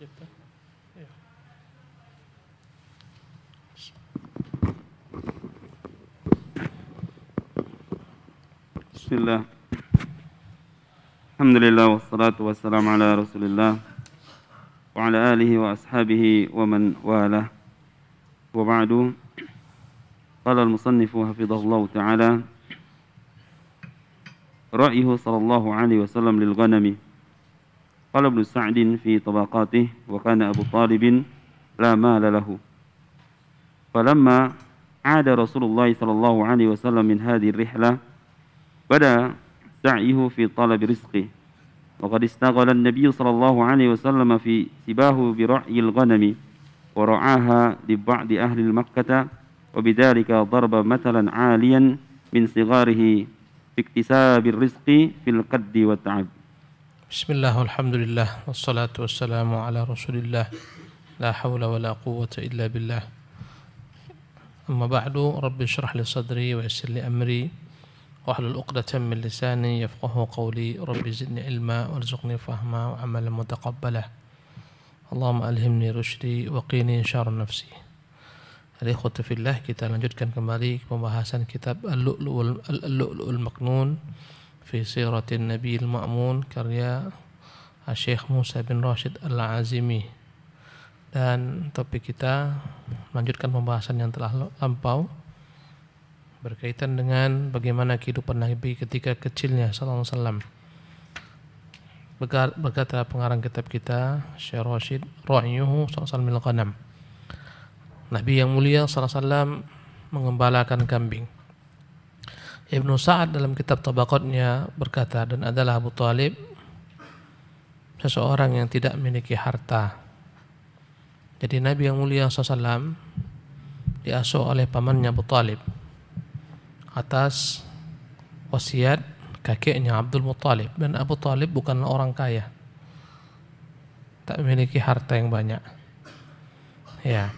وجدته؟ بسم الله الحمد لله والصلاة والسلام على رسول الله وعلى آله وأصحابه ومن والاه وبعد. قال المصنف حفظه الله تعالى: رأيه صلى الله عليه وسلم للغنم. قال ابن سعد في طبقاته: وكان أبو طالب لا مال له، فلما عاد رسول الله صلى الله عليه وسلم من هذه الرحلة بدأ سعيه في طلب رزقه، وقد استغل النبي صلى الله عليه وسلم في سباه برعي الغنم ورعاها لبعض أهل مكة، وبذلك ضرب مثلا عاليا من صغاره في اكتساب الرزق في القد والتعب. بسم الله والحمد لله والصلاة والسلام على رسول الله لا حول ولا قوة إلا بالله. أما بعد، رب اشرح لي صدري ويسر لي أمري واحلل عقدة من لساني يفقهوا قولي. رب زدني علما وارزقني فهما وعملا متقبلا. اللهم ألهمني رشدي وقيني شر نفسي. Ikhwati fillah, kita lanjutkan kembali pembahasan kitab Al-Lu'lu'ul Maknun fi Siratin Nabiyil Ma'mun karya Syekh Musa bin Rashid Al-Azimi. Dan topik kita melanjutkan pembahasan yang telah lampau berkaitan dengan bagaimana kehidupan Nabi ketika kecilnya sallallahu alaihi wasallam. Berkata pengarang kitab kita Syekh Rashid, ra'yuhu sallallahu alaihi wasallam, Nabi yang mulia sallallahu alaihi wasallam mengembalakan kambing. Ibnu Sa'ad dalam kitab Tabaqatnya berkata, dan adalah Abu Talib seseorang yang tidak memiliki harta. Jadi Nabi yang mulia sallallahu alaihi wasallam diasuh oleh pamannya Abu Talib atas wasiat kakeknya Abdul Muttalib, dan Abu Talib bukanlah orang kaya, tak memiliki harta yang banyak. Ya.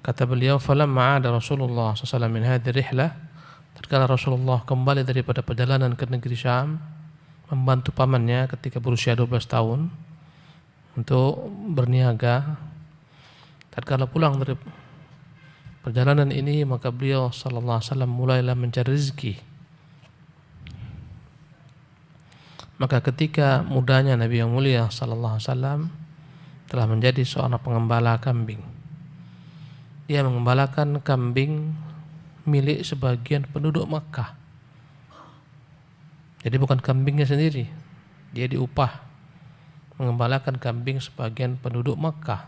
Kata beliau, falamma 'ada Rasulullah sallallahu alaihi wasallam min hadhihi rihlah, tatkala Rasulullah kembali daripada perjalanan ke negeri Syam membantu pamannya ketika berusia 12 tahun untuk berniaga. Tatkala pulang dari perjalanan ini, maka beliau sallallahu alaihi wasallam mulailah mencari rezeki. Maka ketika mudanya Nabi yang mulia sallallahu alaihi wasallam telah menjadi seorang pengembala kambing. Dia mengembalakan kambing milik sebagian penduduk Makkah. Jadi bukan kambingnya sendiri, dia diupah mengembalakan kambing sebagian penduduk Makkah.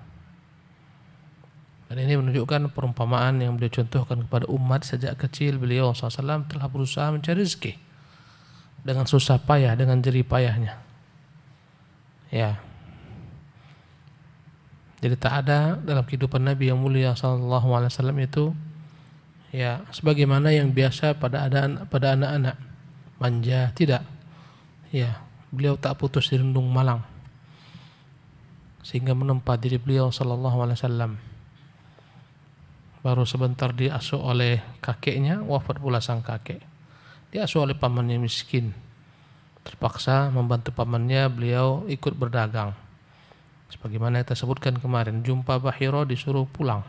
Dan ini menunjukkan perumpamaan yang beliau contohkan kepada umat sejak kecil. Beliau SAW telah berusaha mencari rezeki dengan susah payah, dengan jerih payahnya. Ya. Jadi tak ada dalam kehidupan Nabi yang mulia SAW itu ya sebagaimana yang biasa pada anak-anak manja, tidak. Ya, beliau tak putus dirundung malang sehingga menempa diri beliau SAW. Baru sebentar diasuh oleh kakeknya, wafat pula sang kakek. Diasuh oleh pamannya miskin. Terpaksa membantu pamannya, beliau ikut berdagang. Sebagaimana kita sebutkan kemarin, jumpa Bahiro disuruh pulang.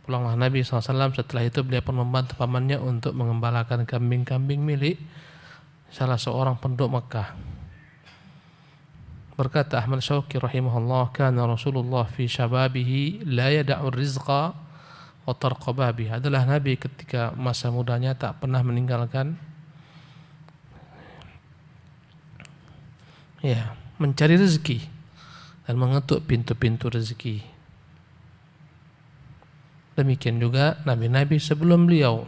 Pulanglah Nabi SAW. Setelah itu beliau pun membantu pamannya untuk mengembalakan kambing-kambing milik salah seorang penduduk Makkah. Berkata Ahmad Syauqi rahimahullah, kana Rasulullah fi syababihi la yada'u rizqa wa tarqababi. Adalah Nabi ketika masa mudanya tak pernah meninggalkan mencari rezeki dan mengetuk pintu-pintu rezeki. Demikian juga nabi-nabi sebelum beliau.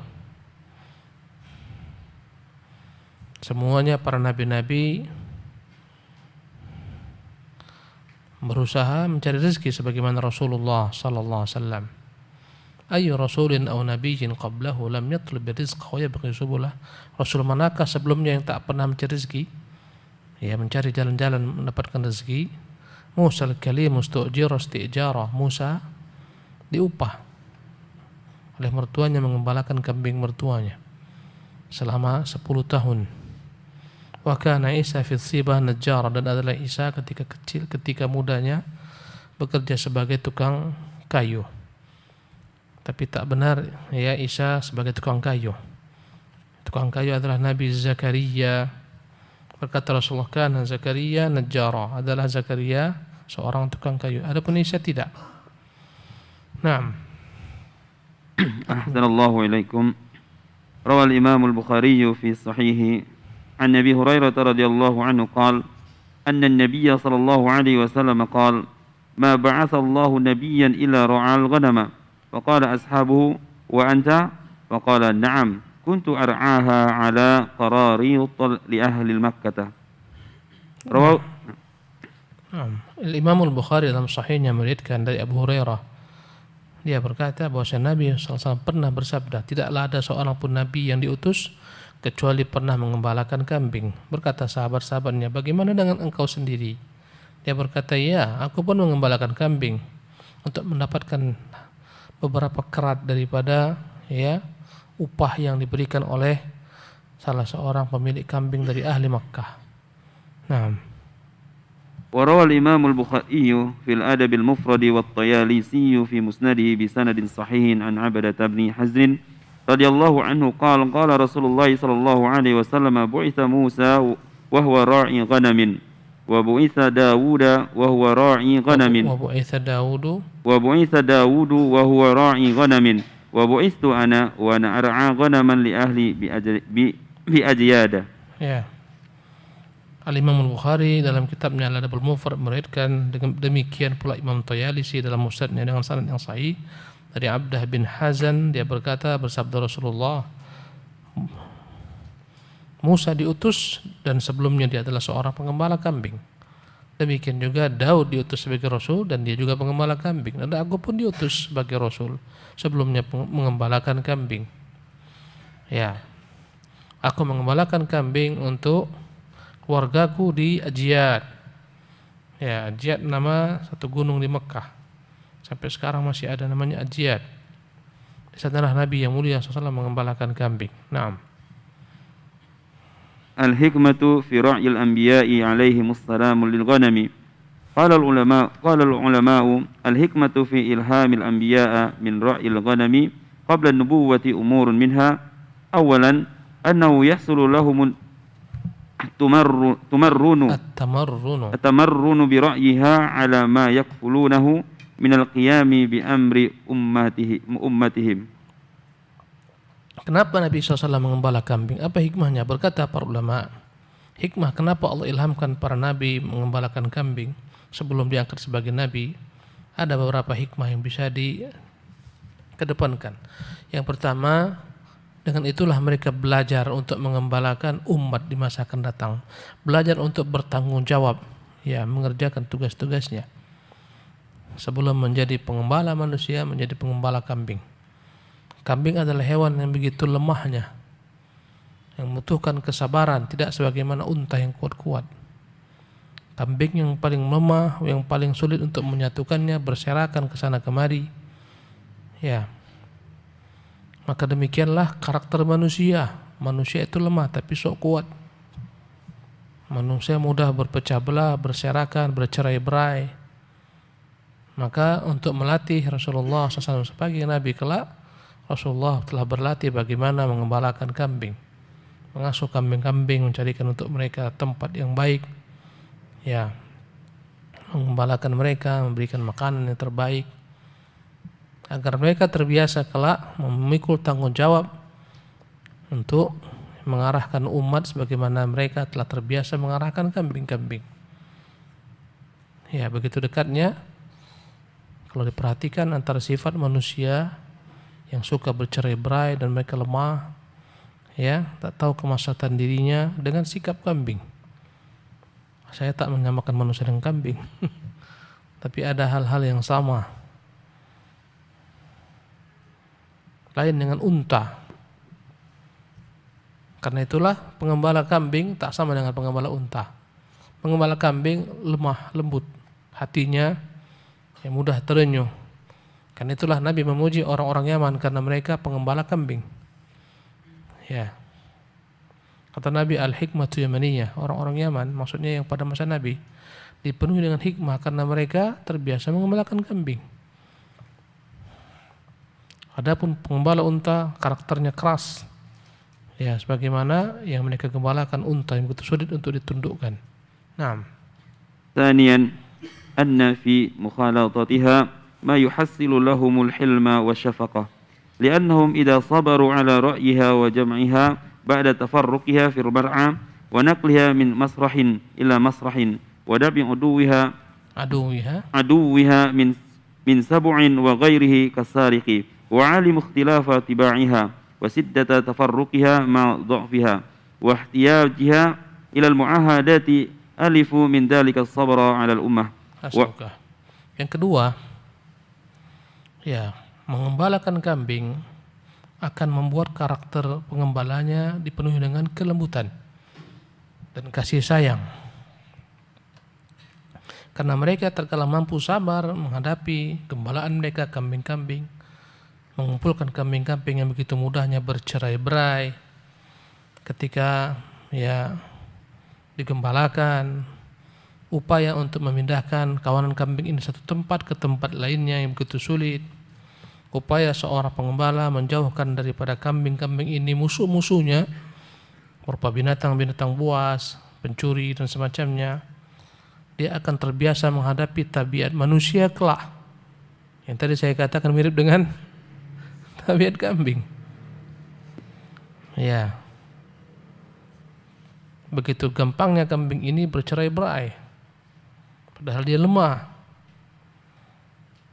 Semuanya para nabi-nabi berusaha mencari rezeki sebagaimana Rasulullah sallallahu alaihi wasallam. Ayyu rasulin aw nabiyyin qablahu lam yatlub rizqa wa yabghi subulah. Rasul manakah sebelumnya yang tak pernah mencari rezeki? Ya, mencari jalan-jalan mendapatkan rezeki. Musa al-Kalim mustu'jir isti'jarah. Musa diupah oleh mertuanya mengembalakan kambing mertuanya selama 10 tahun. Wa kana Isa fi sibah najjar, dan adalah Isa ketika kecil, ketika mudanya bekerja sebagai tukang kayu. Tapi tak benar ya Isa sebagai tukang kayu. Tukang kayu adalah Nabi Zakaria. Berkata Rasulullah, kana Zakaria najjara, adalah Zakaria seorang tukang kayu. Adapun Isa tidak. Naam. Ahsanallahu ilaikum. Rawal Imam al-Bukhari fi sahihi an Nabi Hurairah radhiyallahu anhu qala anna an-nabiy sallallahu alaihi wasallam qala ma ba'atha Allahu nabiyyan illa ra'al ghanama. Faqala ashabuhu wa anta? Faqala na'am. Kuntu ar'aha ala qarariyut li ahli Makkah. Rawal Imam al-Bukhari dalam sahihnya meriwayatkan dari Abu Hurairah. Dia berkata bahwa Nabi SAW pernah bersabda, tidaklah ada seorang pun Nabi yang diutus kecuali pernah mengembalakan kambing. Berkata sahabat-sahabatnya, bagaimana dengan engkau sendiri? Dia berkata, ya, aku pun mengembalakan kambing untuk mendapatkan beberapa kerat daripada ya upah yang diberikan oleh salah seorang pemilik kambing dari ahli Makkah. Nah, وروى الإمام البخاري في الأدب المفرد والطيالسي في مسنده بسند صحيح عن عبدة بن حزن رضي الله عنه قال قال رسول الله صلى الله عليه وسلم بعث موسى وهو راعي غنم وبعث داود وهو راعي غنم وبعث داود وهو راعي غنم وبعثت أنا وأنا أرعى غنما لأهلي بأجيادة. Al-Imam Al-Bukhari dalam kitabnya Al-Adab Al-Mufrad meriwayatkan demikian pula Imam Tayalisi dalam musnadnya dengan sanad yang sahih dari Abdah bin Hazan. Dia berkata, bersabda Rasulullah, Musa diutus dan sebelumnya dia adalah seorang pengembala kambing. Demikian juga Daud diutus sebagai rasul dan dia juga pengembala kambing. Dan aku pun diutus sebagai rasul sebelumnya mengembalakan kambing. Ya, aku mengembalakan kambing untuk keluargaku di Ajiyad. Ya, Ajiyad nama satu gunung di Mekah. Sampai sekarang masih ada namanya Ajiyad. Di sanalah Nabi yang mulia SAW mengembalakan kambing. Naam. Al-hikmatu fi ra'yil anbiya'i alaihimus salamu lil ghanami. Qala al-ulama'u al-hikmatu fi ilhamil anbiya'a min ra'yil ghanami qabla an-nubuwwati umurun minha. Awalan annahu yahsulu lahum التمرن برأيها على ما يكفلونه من القيام بأمر أمتهم. Kenapa Nabi SAW mengembala kambing? Apa hikmahnya? Berkata para ulama, hikmah kenapa Allah ilhamkan para nabi mengembalakan kambing sebelum diangkat sebagai nabi, ada beberapa hikmah yang bisa dikedepankan. Yang pertama, dengan itulah mereka belajar untuk mengembalakan umat di masa akan datang. Belajar untuk bertanggung jawab, ya, mengerjakan tugas-tugasnya. Sebelum menjadi pengembala manusia, menjadi pengembala kambing. Kambing adalah hewan yang begitu lemahnya, yang membutuhkan kesabaran, tidak sebagaimana unta yang kuat-kuat. Kambing yang paling lemah, yang paling sulit untuk menyatukannya, berserakan ke sana kemari. Ya. Maka demikianlah karakter manusia. Manusia itu lemah tapi sok kuat. Manusia mudah berpecah belah, berserakan, bercerai-berai. Maka untuk melatih Rasulullah SAW sebagai Nabi kelak, Rasulullah telah berlatih bagaimana mengembalakan kambing, mengasuh kambing-kambing, mencarikan untuk mereka tempat yang baik, ya, mengembalakan mereka, memberikan makanan yang terbaik, agar mereka terbiasa kelak memikul tanggung jawab untuk mengarahkan umat sebagaimana mereka telah terbiasa mengarahkan kambing-kambing. Ya, begitu dekatnya kalau diperhatikan antara sifat manusia yang suka bercerai-berai dan mereka lemah, ya, tak tahu kemaslahatan dirinya, dengan sikap kambing. Saya tak menyamakan manusia dengan kambing, tapi ada hal-hal yang sama. Lain dengan unta. Karena itulah pengembala kambing tak sama dengan pengembala unta. Pengembala kambing lemah, lembut hatinya, yang mudah terenyuh. Karena itulah Nabi memuji orang-orang Yaman karena mereka pengembala kambing. Ya. Kata Nabi, al-hikmatu yamaniyah, orang-orang Yaman, maksudnya yang pada masa Nabi, dipenuhi dengan hikmah karena mereka terbiasa mengembalakan kambing. Adapun pengembala unta karakternya keras, ya sebagaimana yang mereka gembalakan unta yang begitu sulit untuk ditundukkan. Naam. ثانيا أن في مخالطتها ما يحصل لهم الحلم والشفقة لأنهم إذا صبروا على رأيها وجمعها بعد تفرقها في المرعى ونقلها من مسرح إلى مسرح ودفع عدوها من سبع وغيره كالسارق وعالم اختلاف طباعها وسدة تفرقها مع ضعفها واحتياجها إلى المعاهدات ألفوا من ذلك الصبر على الأمة. Yang kedua, ya, mengembalakan kambing akan membuat karakter pengembalanya dipenuhi dengan kelembutan dan kasih sayang. Karena mereka terkala mampu sabar menghadapi gembalaan mereka kambing-kambing, mengumpulkan kambing-kambing yang begitu mudahnya bercerai-berai ketika ya digembalakan, upaya untuk memindahkan kawanan kambing ini satu tempat ke tempat lainnya yang begitu sulit, upaya seorang pengembala menjauhkan daripada kambing-kambing ini musuh-musuhnya berupa binatang-binatang buas, pencuri dan semacamnya. Dia akan terbiasa menghadapi tabiat manusia kelak yang tadi saya katakan mirip dengan tabiat kambing. Ya, begitu gampangnya kambing ini bercerai-berai, padahal dia lemah.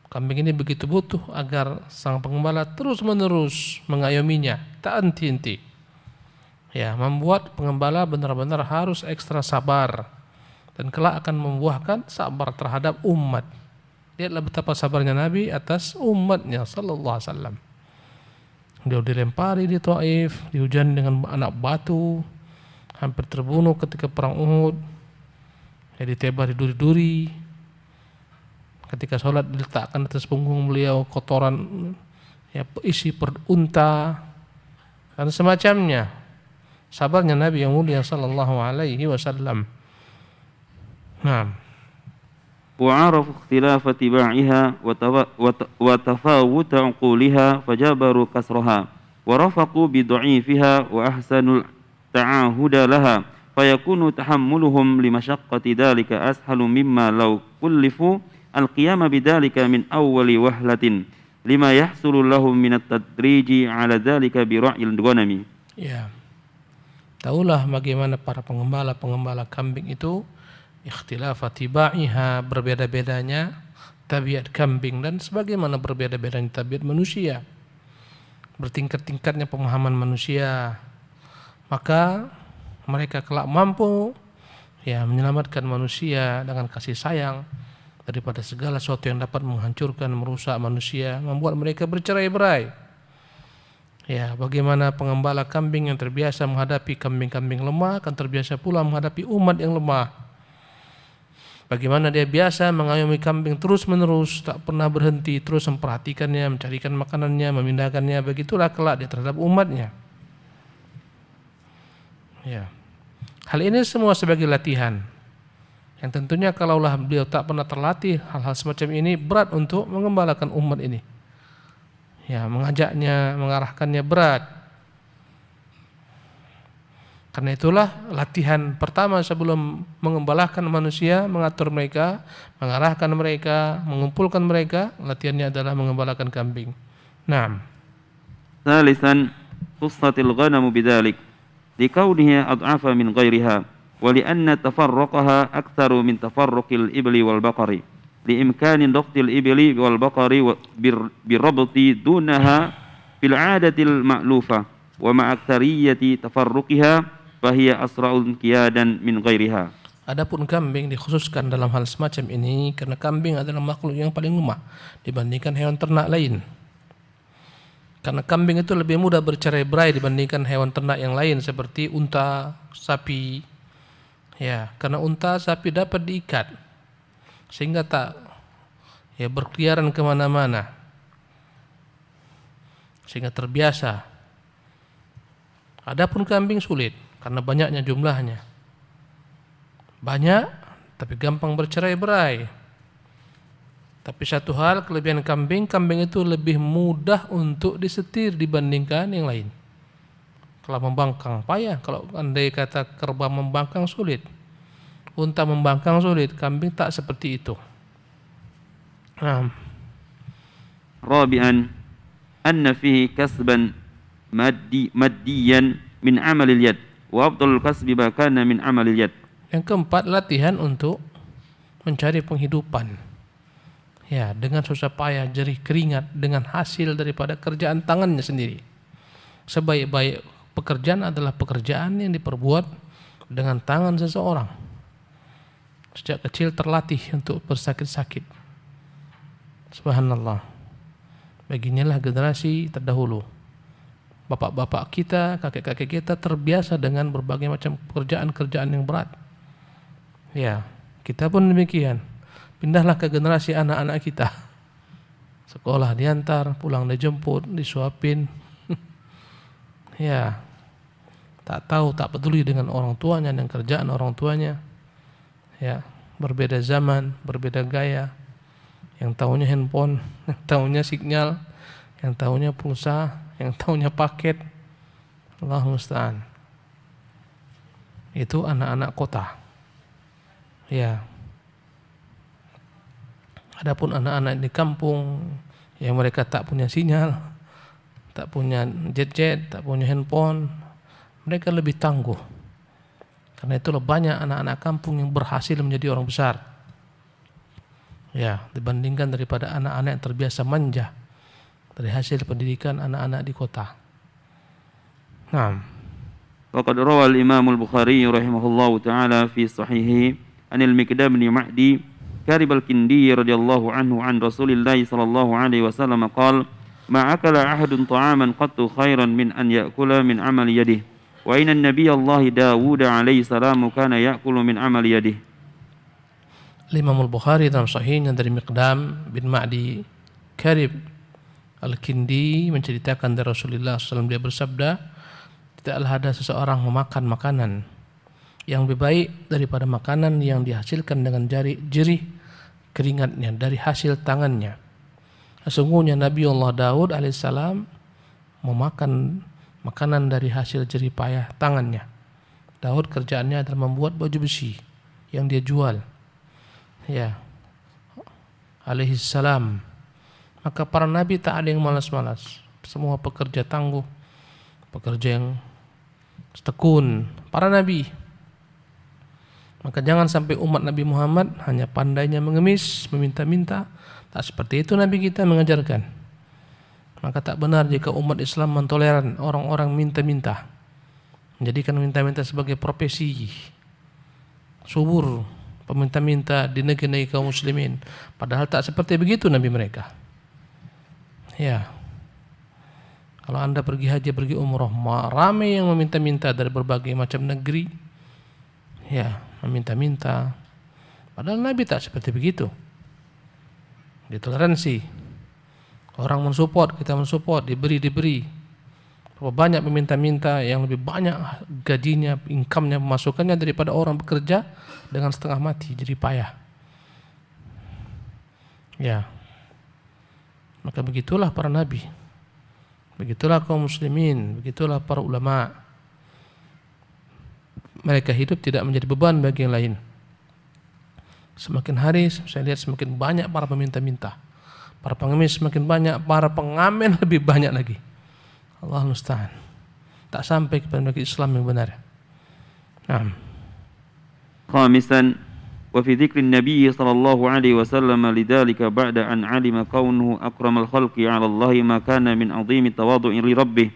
Kambing ini begitu butuh agar sang pengembala terus-menerus mengayominya, tak henti-henti. Ya, membuat pengembala benar-benar harus ekstra sabar dan kelak akan membuahkan sabar terhadap umat. Lihatlah betapa sabarnya Nabi atas umatnya sallallahu alaihi wasallam. Dia dilempari di Taif, dihujani dengan anak batu, hampir terbunuh ketika perang Uhud, ya ditebas di duri-duri. Ketika sholat diletakkan atas punggung beliau kotoran ya isi perut unta dan semacamnya. Sabarnya Nabi yang mulia sallallahu alaihi wasallam. Naam. وعرفوا اختلاف طباعها وتفاوت عقولها فجبروا كسرها ورفقوا بضعيفها وأحسنوا التعاهد لها فيكون تحملهم لمشقة ذلك أسهل مما لو كلفوا القيام بذلك من أول وهلة لما يحصل لهم من التدريج على ذلك برعي الغنم. Ya. Taulah bagaimana para pengembala kambing itu ikhtilaf tibaiha, berbeda-bedanya tabiat kambing dan sebagaimana berbeda-bedanya tabiat manusia. Bertingkat-tingkatnya pemahaman manusia. Maka mereka kelak mampu ya menyelamatkan manusia dengan kasih sayang daripada segala sesuatu yang dapat menghancurkan, merusak manusia, membuat mereka bercerai-berai. Ya, bagaimana pengembala kambing yang terbiasa menghadapi kambing-kambing lemah akan terbiasa pula menghadapi umat yang lemah. Bagaimana dia biasa mengayomi kambing terus-menerus, tak pernah berhenti, terus memperhatikannya, mencarikan makanannya, memindahkannya, begitulah kelak dia terhadap umatnya. Ya. Hal ini semua sebagai latihan. Yang tentunya kalaulah beliau tak pernah terlatih hal-hal semacam ini, berat untuk mengembalakan umat ini. Ya, mengajaknya, mengarahkannya berat. Karena itulah latihan pertama sebelum mengembalakan manusia, mengatur mereka, mengarahkan mereka, mengumpulkan mereka, latihannya adalah mengembalakan kambing. Naam. Thalithan qussatil ghanam bidzalik likauniha ad'afa min ghairiha wa li'anna tafarruqaha aktsaru min tafarruqil ibli wal baqari liimkani daqtil ibli wal baqari birabti dunaha fil 'adatil ma'lufa wa ma'aktsariyati tafarruqiha fahiya asra'ul qiyadan min ghairiha. Adapun kambing dikhususkan dalam hal semacam ini karena kambing adalah makhluk yang paling lemah dibandingkan hewan ternak lain. Karena kambing itu lebih mudah bercerai-berai dibandingkan hewan ternak yang lain seperti unta, sapi. Ya, karena unta, sapi dapat diikat sehingga tak ya berkeliaran kemana-mana, sehingga terbiasa. Adapun kambing sulit. karena banyaknya jumlahnya. Banyak tapi gampang bercerai-berai. Tapi satu hal kelebihan kambing itu lebih mudah untuk disetir dibandingkan yang lain. Kalau membangkang payah, kalau andai kata kerbau membangkang sulit, unta membangkang sulit, kambing tak seperti itu. Nah. Rabi'an anna fihi kasban maddiyan min amalil yad wa afdalul kasbi ma kana min amalil yad. Yang keempat, latihan untuk mencari penghidupan. Ya, dengan susah payah, jerih keringat, dengan hasil daripada kerjaan tangannya sendiri. Sebaik-baik pekerjaan adalah pekerjaan yang diperbuat dengan tangan seseorang. Sejak kecil terlatih untuk bersakit-sakit. Subhanallah. Beginilah generasi terdahulu. Bapak-bapak kita, kakek-kakek kita terbiasa dengan berbagai macam pekerjaan-kerjaan yang berat. Ya, kita pun demikian. Pindahlah ke generasi anak-anak kita. Sekolah diantar, pulang dijemput, disuapin. Ya, tak tahu, tak peduli dengan orang tuanya dan kerjaan orang tuanya. Ya, berbeda zaman, berbeda gaya. Yang tahunya handphone, yang tahunya sinyal, yang tahunya pulsa, yang tahunya paket. Allahu musta'an. Itu anak-anak kota. Ya. Adapun anak-anak di kampung yang mereka tak punya sinyal, tak punya jet-jet, tak punya handphone, mereka lebih tangguh. Karena itulah banyak anak-anak kampung yang berhasil menjadi orang besar. Ya, dibandingkan daripada anak-anak yang terbiasa manja dari hasil pendidikan anak-anak di kota. Naam. Waqad rawa al-Imam al-Bukhari rahimahullahu taala fi sahihi anil Miqdam bin Ma'di Karib al-Kindi radhiyallahu anhu an Rasulillah sallallahu alaihi wasallam qala ma akala ahadun ta'aman qattu khairan min an ya'kula min amali yadihi wa inna an-nabiyya Allah Dawud alaihi salam kana ya'kulu min amali yadihi. Imam al-Bukhari dalam sahihnya dari Miqdam bin Ma'di Karib al-Kindi menceritakan dari Rasulullah SAW, dia bersabda, tidaklah ada seseorang memakan makanan yang lebih baik daripada makanan yang dihasilkan dengan jerih keringatnya dari hasil tangannya. Sesungguhnya Nabi Allah Daud alaihissalam memakan makanan dari hasil jerih payah tangannya. Daud kerjaannya adalah membuat baju besi yang dia jual. Ya, alaihissalam. Maka para nabi tak ada yang malas-malas. Semua pekerja tangguh, pekerja yang tekun. Para nabi. Maka jangan sampai umat Nabi Muhammad hanya pandainya mengemis, meminta-minta. Tak seperti itu Nabi kita mengajarkan. Maka tak benar jika umat Islam mentoleran orang-orang minta-minta, menjadikan minta-minta sebagai profesi. Subur peminta-minta di negeri-negeri kaum muslimin. Padahal tak seperti begitu Nabi mereka. Ya. Kalau anda pergi haji, pergi umrah, ramai yang meminta-minta dari berbagai macam negeri. Ya, meminta-minta. Padahal Nabi tak seperti begitu. Ditoleransi. Orang mensupport, kita mensupport, diberi. Berapa banyak meminta-minta yang lebih banyak gajinya, income-nya, pemasukannya daripada orang bekerja dengan setengah mati, jadi payah. Ya. Maka begitulah para nabi. Begitulah kaum muslimin, begitulah para ulama. Mereka hidup tidak menjadi beban bagi yang lain. Semakin hari saya lihat semakin banyak para peminta-minta. Para pengemis semakin banyak, para pengamen lebih banyak lagi. Allah musta'an. Tak sampai kepada bagi Islam yang benar. Naam. Khamisan wa fi dzikri Nabi sallallahu alaihi wasallam lidzalika ba'da an 'alima kaunuhu akramal khalqi 'ala Allah ma kana min 'azimi tawadhu'i li rabbih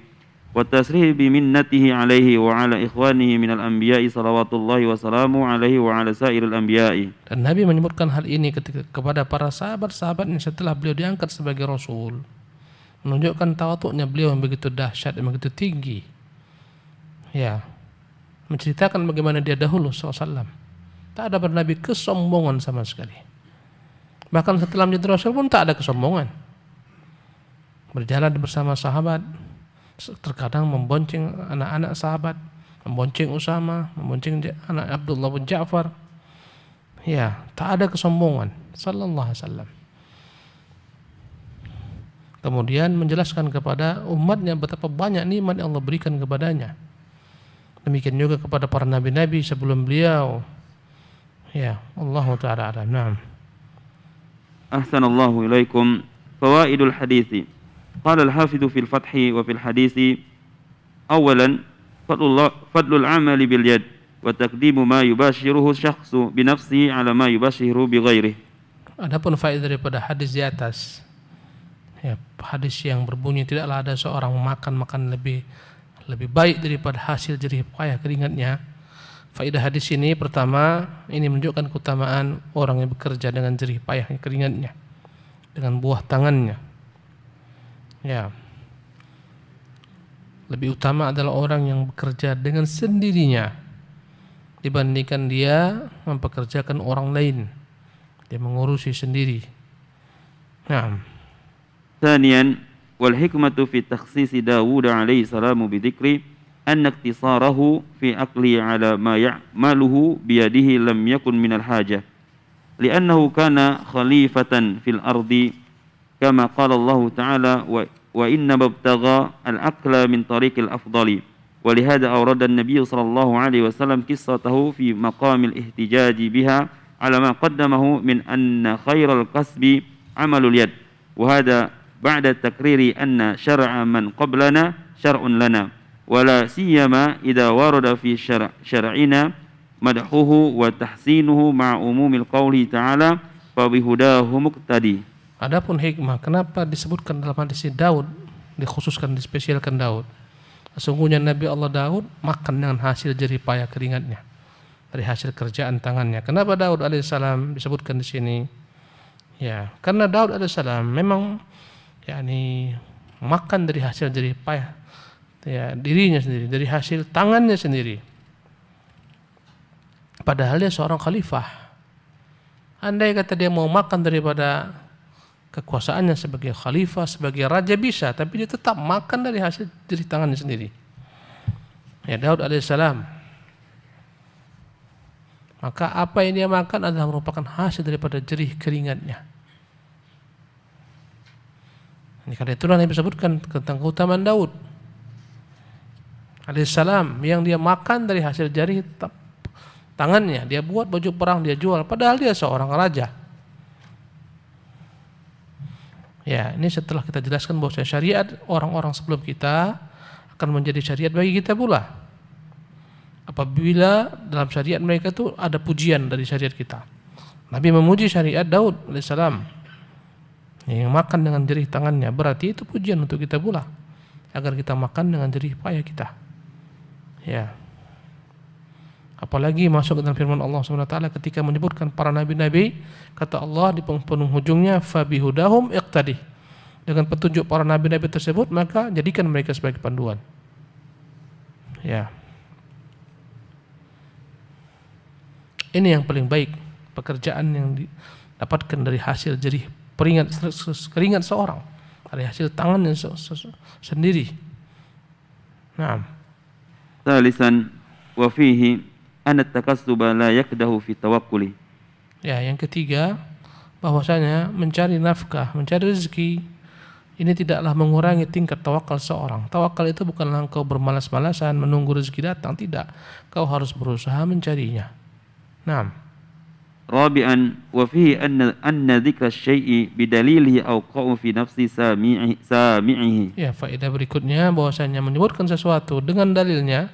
wa tasrih bi minnatihi 'alaihi wa 'ala ikhwanihi minal anbiya'i salawatullahi wa salamu 'alaihi wa 'ala sa'iril anbiya'i. Dan Nabi menyebutkan hal ini kepada para sahabat-sahabatnya setelah beliau diangkat sebagai Rasul, menunjukkan tawadhu'nya beliau yang begitu dahsyat, yang begitu tinggi. Ya, menceritakan bagaimana dia dahulu SAW. Tak ada pada Nabi kesombongan sama sekali. Bahkan setelah menjadi Rasul pun tak ada kesombongan. Berjalan bersama sahabat, terkadang membonceng anak-anak sahabat, membonceng Usama, membonceng anak Abdullah bin Ja'far. Ya, tak ada kesombongan sallallahu alaihi wasallam. Kemudian menjelaskan kepada umatnya betapa banyak nikmat yang Allah berikan kepadanya. Demikian juga kepada para nabi-nabi sebelum beliau. Ya, Allah taala alam. Naam. Ahsanallahu ilaikum. Fawaidul hadits. Qala al-Hafidz fil Fath wa fil hadits. Awalan, fadlul amali bil yad wa taqdimu ma yubashiruhu syakhsu bi nafsihi ala ma yubashiru bi ghairihi. Adapun faedah daripada hadis di atas, ya, hadis yang berbunyi tidaklah ada seorang makan lebih baik daripada hasil jerih payah keringatnya. Faedah hadis ini pertama, ini menunjukkan keutamaan orang yang bekerja dengan jerih payah keringatnya, dengan buah tangannya. Ya. Lebih utama adalah orang yang bekerja dengan sendirinya dibandingkan dia mempekerjakan orang lain. Dia mengurusi sendiri. Nah. ثانيا والحكمة في تخصيص داود عليه السلام بذكر أن اقتصاره في أكله على ما يعمله بيده لم يكن من الحاجة لأنه كان خليفة في الأرض كما قال الله تعالى وإنما ابتغى الأكل من طريق الأفضل ولهذا أورد النبي صلى الله عليه وسلم قصته في مقام الاحتجاج بها على ما قدمه من أن خير الكسب عمل اليد وهذا بعد تقرير أن شرع من قبلنا شرع لنا ولا سيما إذا ورد في شرعنا مدحه وتحسينه مع عموم القول تعالى فبهداه مقتدي. Adapun hikmah, kenapa disebutkan dalam hadis Daud, dikhususkan dispesialkan Daud? Sesungguhnya Nabi Allah Daud makan dengan hasil jerih payah keringatnya, dari hasil kerjaan tangannya. Kenapa Daud alaihissalam disebutkan di sini? Ya, karena Daud alaihissalam memang makan dari hasil jerih payah ya dirinya sendiri, dari hasil tangannya sendiri. Padahal dia seorang khalifah. Andai kata dia mau makan daripada kekuasaannya sebagai khalifah, sebagai raja bisa, tapi dia tetap makan dari hasil jerih tangannya sendiri. Ya, Daud alaihissalam. Maka apa yang dia makan adalah merupakan hasil daripada jerih keringatnya. Karena itulah Nabi sebutkan tentang keutamaan Daud alaihissalam yang dia makan dari hasil jari tangannya. Dia buat baju perang, dia jual, padahal dia seorang raja. Ya, ini setelah kita jelaskan bahwa syariat orang-orang sebelum kita akan menjadi syariat bagi kita pula. Apabila dalam syariat mereka itu ada pujian dari syariat kita. Nabi memuji syariat Daud alaihissalam yang makan dengan jerih tangannya, berarti itu pujian untuk kita pula, agar kita makan dengan jerih payah kita. Ya. Apalagi masuk dalam firman Allah SWT ketika menyebutkan para nabi-nabi, kata Allah di penghujungnya, fabihudahum iqtadih. Dengan petunjuk para nabi-nabi tersebut, maka jadikan mereka sebagai panduan. Ya. Ini yang paling baik, pekerjaan yang didapatkan dari hasil jerih keringat seorang, dari hasil tangannya sendiri. Naam. Thalitsan wa fihi an at-takassuba la yakdahu fi tawakkuli. Ya, yang ketiga, bahwasanya mencari nafkah, mencari rezeki ini tidaklah mengurangi tingkat tawakal seorang. Tawakal itu bukanlah engkau bermalas-malasan menunggu rezeki datang, tidak. Kau harus berusaha mencarinya. Naam. Rabi'an wa fihi anna dzikra syai'i bidalilihi awqa'u fi nafsi sami'ihi. Ya, faedah berikutnya bahwasanya menyebutkan sesuatu dengan dalilnya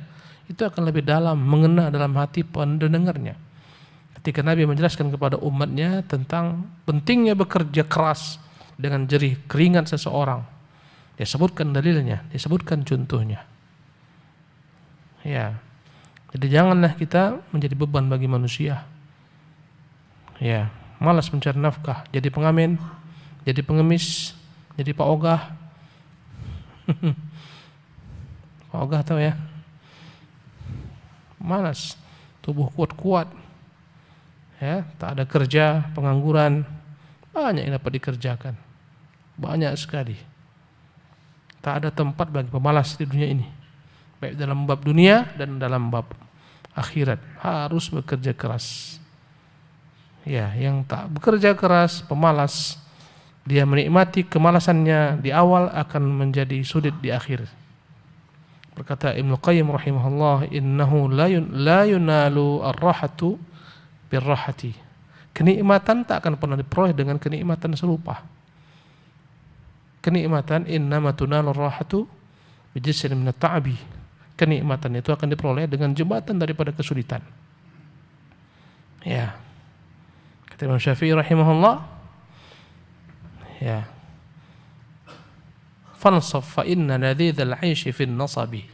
itu akan lebih dalam mengena dalam hati pendengarnya. Ketika Nabi menjelaskan kepada umatnya tentang pentingnya bekerja keras dengan jerih keringat seseorang, dia sebutkan dalilnya, disebutkan contohnya. Ya. Jadi janganlah kita menjadi beban bagi manusia. Ya, malas mencari nafkah, jadi pengamen, jadi pengemis, jadi Pak Ogah. Pak Ogah tahu ya? Malas, tubuh kuat-kuat. Ya, tak ada kerja, pengangguran, banyak yang dapat dikerjakan. Banyak sekali. Tak ada tempat bagi pemalas di dunia ini. baik dalam bab dunia dan dalam bab akhirat, harus bekerja keras. Ya, yang tak bekerja keras, pemalas, dia menikmati kemalasannya di awal akan menjadi sulit di akhir. Berkata Ibnu Qayyim rahimahullah, innahu la yunalu ar-rahatu bir-rahati. Kenikmatan tak akan pernah diperoleh dengan kenikmatan serupa. Kenikmatan innama tunalu ar-rahatu bijisrin min at-ta'bi. Kenikmatan itu akan diperoleh dengan jembatan daripada kesulitan. Ya. Kata Imam Syafi'i rahimahullah, ya. Fansaf fa inna ladzizal 'aishi fin nasabi.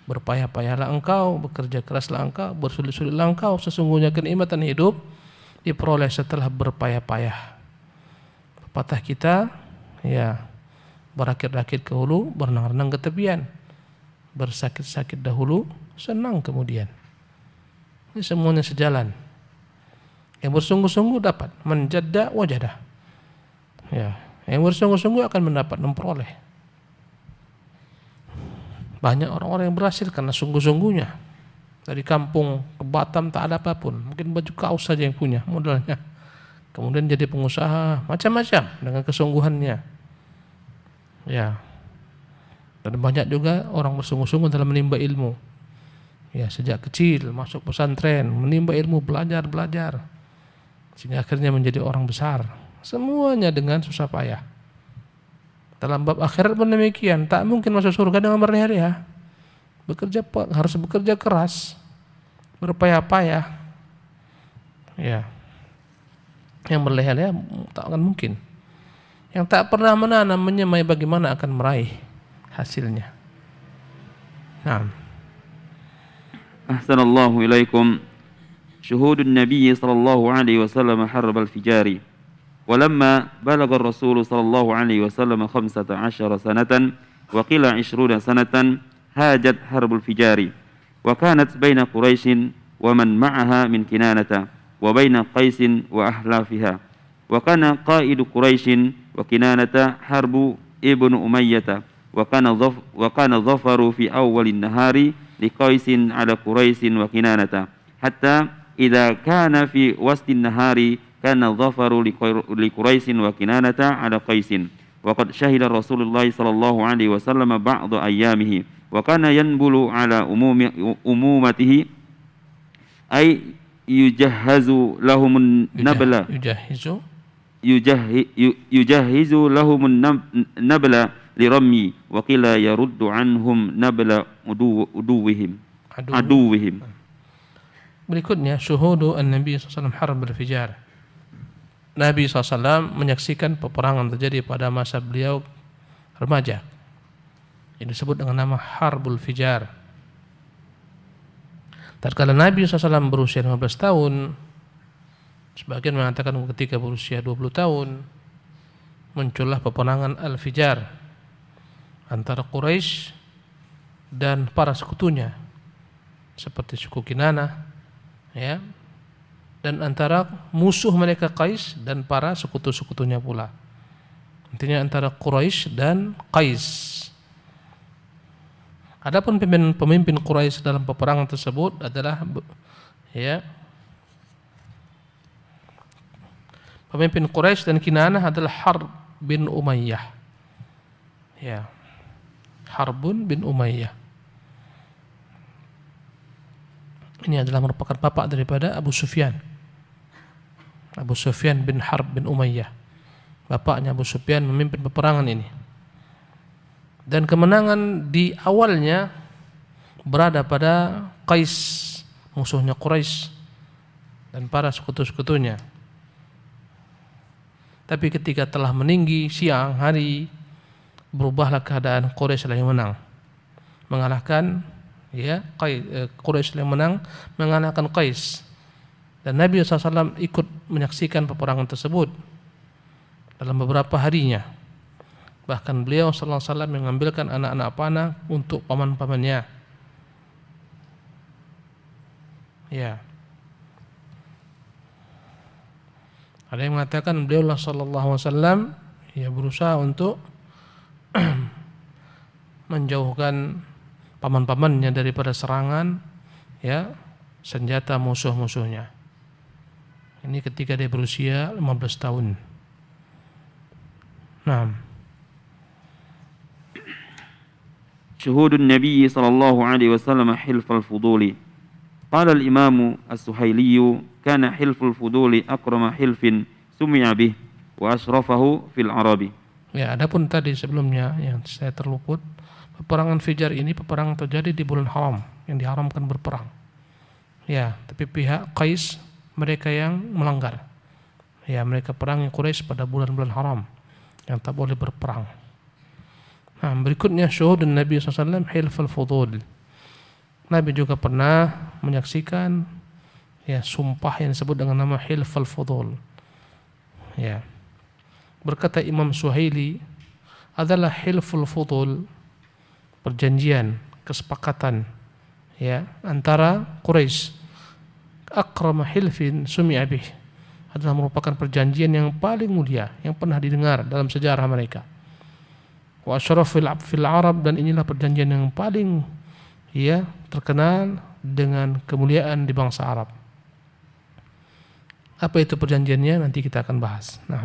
Berpayah-payahlah engkau, bekerja keraslah engkau, bersulit-sulitlah engkau, sesungguhnya kenikmatan hidup diperoleh setelah berpayah-payah. Pepatah kita, ya, berakit-rakit ke hulu, berenang-renang ke tepian. Bersakit-sakit dahulu, senang kemudian. Ini semuanya sejalan. Yang bersungguh-sungguh dapat, menjadda wajadah. Ya, yang bersungguh-sungguh akan mendapat, memperoleh. Banyak orang-orang yang berhasil karena sungguh-sungguhnya. Dari kampung ke Batam tak ada apapun, mungkin baju kaos saja yang punya modalnya. Kemudian jadi pengusaha, macam-macam dengan kesungguhannya. Ya. Dan banyak juga orang bersungguh-sungguh dalam menimba ilmu. Ya, sejak kecil masuk pesantren, menimba ilmu, belajar. Sehingga akhirnya menjadi orang besar. Semuanya dengan susah payah. Dalam bab akhirat pun demikian, tak mungkin masuk surga dengan berleha-leha. Harus bekerja keras, berpayah-payah. Ya. Yang berleha-leha tak akan mungkin. Yang tak pernah menanam menyemai bagaimana akan meraih hasilnya. Naam. Ahsanallahu ilaikum. Syuhudun Nabi sallallahu alaihi wasallam harb al-fijari. ولما بلغ الرسول صلى الله عليه وسلم 15 سنة وقيل 20 سنة هاجت حرب الفجار وكانت بين قريش ومن معها من كنانة وبين قيس وأحلافها وكان قائد قريش وكنانة حرب ابن أمية وكان ظفر في أول النهار لقيس على قريش وكنانة حتى إذا كان في وسط النهار كان الظفر لقريش وكنانة على قيس وقد شهد رسول الله صلى الله عليه وسلم بعض أيامه وكان ينبل على أمومته أي يجهز لهم النبل يجهز لهم النبل لرمي وقيل يرد عنهم نبل عدوهم. Berikutnya syuhudu an-Nabi SAW harb al-fijar. Nabi SAW menyaksikan peperangan terjadi pada masa beliau remaja. Ini disebut dengan nama Harbul Fijar. Tatkala Nabi SAW berusia 15 tahun, sebagian mengatakan ketika berusia 20 tahun, muncullah peperangan Al-Fijar antara Quraisy dan para sekutunya, seperti suku Kinanah, ya, dan antara musuh mereka Qais dan para sekutu-sekutunya pula. Intinya antara Quraisy dan Qais. Adapun pemimpin Quraisy dalam peperangan tersebut adalah, ya, pemimpin Quraisy dan Kinanah adalah Harb bin Umayyah. Ya. Harbun bin Umayyah. Ini adalah merupakan bapak daripada Abu Sufyan. Abu Sufyan bin Harb bin Umayyah. Bapaknya Abu Sufyan memimpin peperangan ini. Dan kemenangan di awalnya berada pada Qais, musuhnya Quraisy, dan para sekutu-sekutunya. Tapi ketika telah meninggi siang hari, berubahlah keadaan, Quraisy yang menang, mengalahkan, ya, Quraisy yang menang mengalahkan Qais. Dan Nabi SAW ikut menyaksikan peperangan tersebut dalam beberapa harinya. Bahkan beliau SAW mengambilkan anak-anak panah untuk paman-pamannya. Ya. Ada yang mengatakan beliau SAW ya berusaha untuk menjauhkan paman-pamannya daripada serangan ya senjata musuh-musuhnya. Ini ketika dia berusia 15 tahun. Nah, شهود النبي صلى الله عليه وسلم حلف الفضول. قال الإمام السهيلي كان حلف الفضول أكرم حلف سمع به وأشرفه في العرب. Ya, adapun tadi sebelumnya yang saya terluput, peperangan Fijar ini peperangan terjadi di bulan haram yang diharamkan berperang. Ya, tapi pihak Qais mereka yang melanggar. Ya, mereka perangi Quraisy pada bulan-bulan haram yang tak boleh berperang. Nah, berikutnya syuhud Nabi SAW hilful fudul. Nabi juga pernah menyaksikan ya sumpah yang disebut dengan nama hilful fudul. Ya. Berkata Imam Suhaili adalah hilful fudul, perjanjian, kesepakatan ya antara Quraisy. Akrama hilfin sumi'a bih adalah merupakan perjanjian yang paling mulia yang pernah didengar dalam sejarah mereka. Wa asyraf fil Arab, dan inilah perjanjian yang paling ya terkenal dengan kemuliaan di bangsa Arab. Apa itu perjanjiannya? Nanti kita akan bahas. Nah.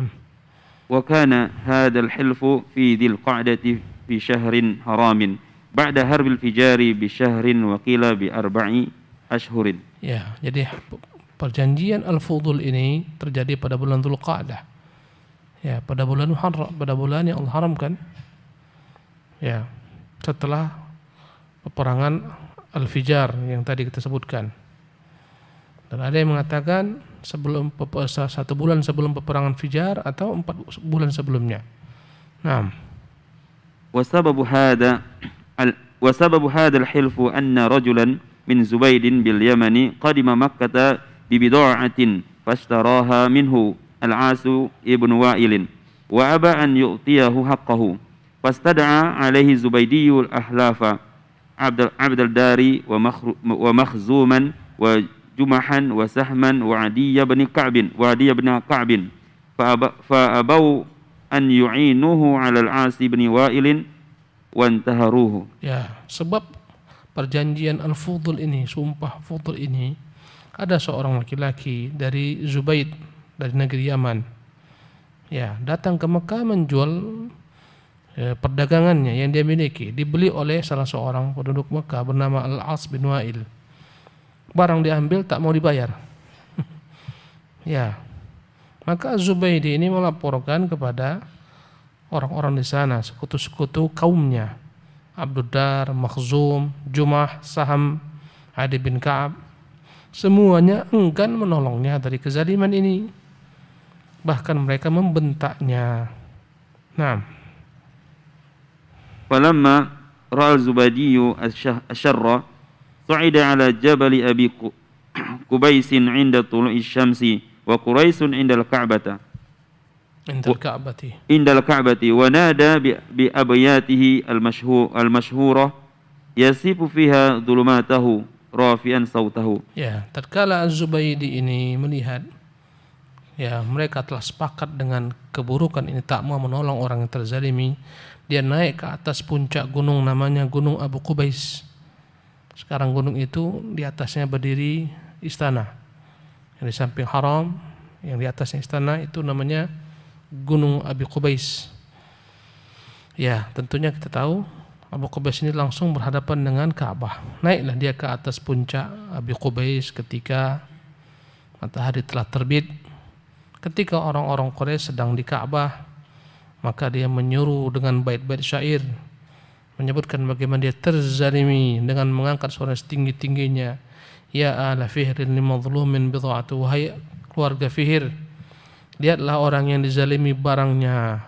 وكان هذا الحلف في ذي القعدة في شهر حرام بعد حرب الفجار بشهر وقيل ب4 أشهر. Ya, jadi perjanjian Al-Fudul ini terjadi pada bulan Dzulqa'dah. Ya, pada bulan yang Allah haramkan. Ya, setelah peperangan Al-Fijar yang tadi kita sebutkan. Dan ada yang mengatakan sebelum 1 bulan sebelum peperangan Fijar atau 4 bulan sebelumnya. Nah. وسبب هذا الحلف أن رجلا من زبيد باليمن قدم مكة ببضاعة فاشتراها منه العاص ابن وائل وأبى أن يعطيه حقه فاستدعى عليه الزبيدي الأحلاف عبد الداري ومخزوما وجمحا وسهما وعدي بن كعب فأبوا أن يعينوه على العاص بن وائل وانتهروه. Ya, sebab perjanjian Al-Fudul ini, sumpah Fudul ini, ada seorang laki-laki dari Zubaid dari negeri Yaman. Ya, datang ke Mekah menjual perdagangannya yang dia miliki, dibeli oleh salah seorang penduduk Mekah bernama Al-As bin Wa'il. Barang diambil tak mau dibayar. Ya. Maka Zubaidi ini melaporkan kepada orang-orang di sana, sekutu-sekutu kaumnya. Abduddar, Makhzum, Jumah, Saham, Adi bin Ka'ab. Semuanya enggan menolongnya dari kezaliman ini. Bahkan mereka membentaknya. Nah. فلما رأى الزبيدي الشر صعد على جبل أبي قبيس عند طلوع الشمس وقريش عند الكعبة ونادى بأبياته المشهورة يصف فيها ظلماته رافعا صوته. Ya, tatkala Az-Zubaydi ini melihat ya mereka telah sepakat dengan keburukan ini, tak mau menolong orang yang terzalimi, dia naik ke atas puncak gunung namanya Gunung Abu Qubais. Sekarang gunung itu di atasnya berdiri istana. Yang di samping haram, yang di atasnya istana itu namanya Gunung Abu Qubais. Ya, tentunya kita tahu Abu Qubais ini langsung berhadapan dengan Ka'bah. Naiklah dia ke atas puncak Abu Qubais ketika matahari telah terbit. Ketika orang-orang Quraisy sedang di Ka'bah, maka dia menyuruh dengan bait-bait syair, menyebutkan bagaimana dia terzalimi dengan mengangkat suara setinggi-tingginya. Ya ala Fihrin limadhlumin bid'atu, wahai keluarga Fihr, lihatlah orang yang dizalimi barangnya,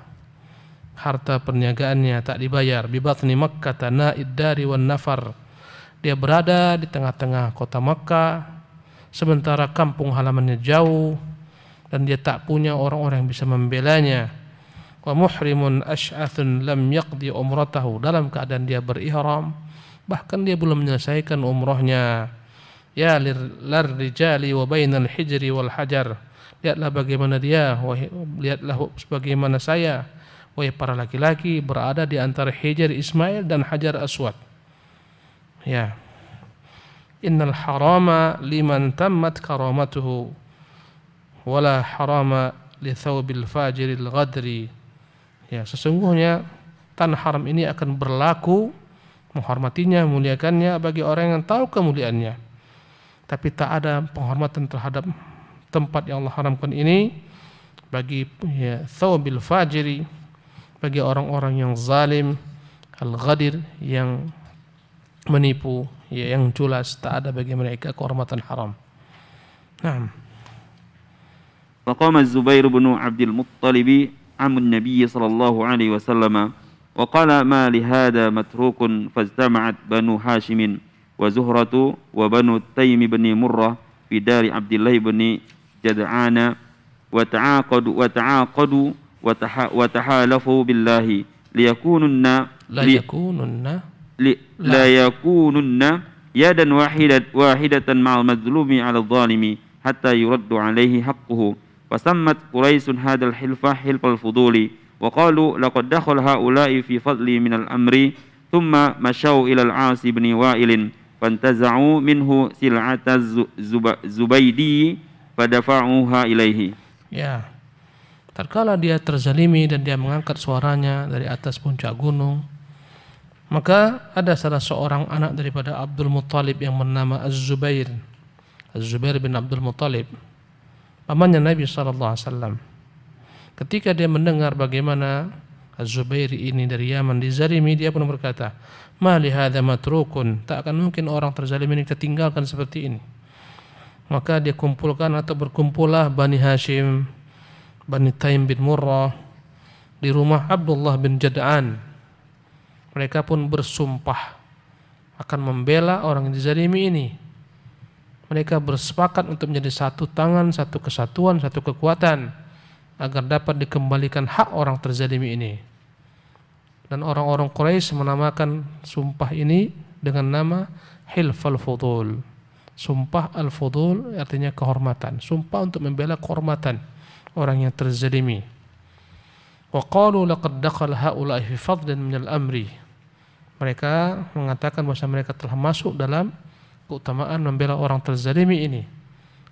harta perniagaannya tak dibayar. Bibatni Makkah tana'id dari wan nafar, dia berada di tengah-tengah kota Makkah sementara kampung halamannya jauh dan dia tak punya orang-orang yang bisa membelanya. Wa muhrimun ash'athun lam yaqdi umratahu, dalam keadaan dia berihram, bahkan dia belum menyelesaikan umrahnya. Ya lar rijali wa bainal hijri wal hajar, lihatlah bagaimana dia, lihatlah bagaimana saya, wahai para laki-laki, berada di antara Hijr Ismail dan Hajar Aswad. Ya. Innal harama liman tammat karamatuhu wala harama li thawbil fajiril ghadri. Ya, sesungguhnya tanah haram ini akan berlaku, menghormatinya, memuliakannya bagi orang yang tahu kemuliaannya. Tapi tak ada penghormatan terhadap tempat yang Allah haramkan ini bagi thawbil fajiri, bagi orang-orang yang zalim, al-ghadir, yang menipu, yang culas. Tak ada bagi mereka kehormatan haram. Naam. فقام الزبير بن عبد المطلب عم النبي صلى الله عليه وسلم وقال ما لهذا متروك فاجتمعت بنو هاشم وزهرة وبنو التيم بن مرة في دار عبد الله بن جدعان وتحالفوا بالله ليكونن يدا واحدة مع المظلوم على الظالم حتى يرد عليه حقه فسمت قريش هذا الحلف حلف الفضول وقالوا لقد دخل هؤلاء في فضل من الأمر ثم مشوا إلى العاص بن وائل فانتزعوا منه سلعة الزبيدي فدفعوها إليه. Ya, tatkala dia terzalimi dan dia mengangkat suaranya dari atas puncak gunung, maka ada salah seorang anak daripada Abdul Muttalib yang bernama Az-Zubair bin Abdul Muttalib, pamannya Nabi SAW. Ketika dia mendengar bagaimana Az-Zubair ini dari Yaman dizalimi, dia pun berkata, "Ma li hadza matrukun," tak akan mungkin orang terzalim ini ketinggalkan seperti ini. Maka dia kumpulkan atau berkumpullah Bani Hashim, Bani Taim bin Murrah di rumah Abdullah bin Jad'an. Mereka pun bersumpah akan membela orang yang dizalimi ini. Mereka bersepakat untuk menjadi satu tangan, satu kesatuan, satu kekuatan agar dapat dikembalikan hak orang terzalimi ini. Dan orang-orang Quraisy menamakan sumpah ini dengan nama Hilf al-Fudul. Sumpah al-Fudul artinya kehormatan. Sumpah untuk membela kehormatan orang yang terzalimi. Wa qalu laqad dakhala haula'i fi fadlin min al-amri. Mereka mengatakan bahwa mereka telah masuk dalam keutamaan membela orang terzalimi ini.